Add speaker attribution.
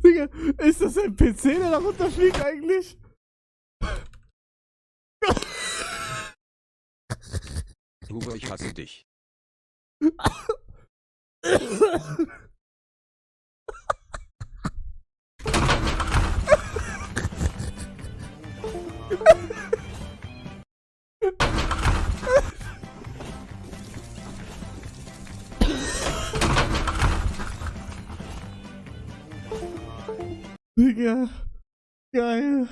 Speaker 1: Digga, ist das ein PC, der da runterfliegt eigentlich?
Speaker 2: Hugo, ich hasse dich.
Speaker 1: Digga, geil.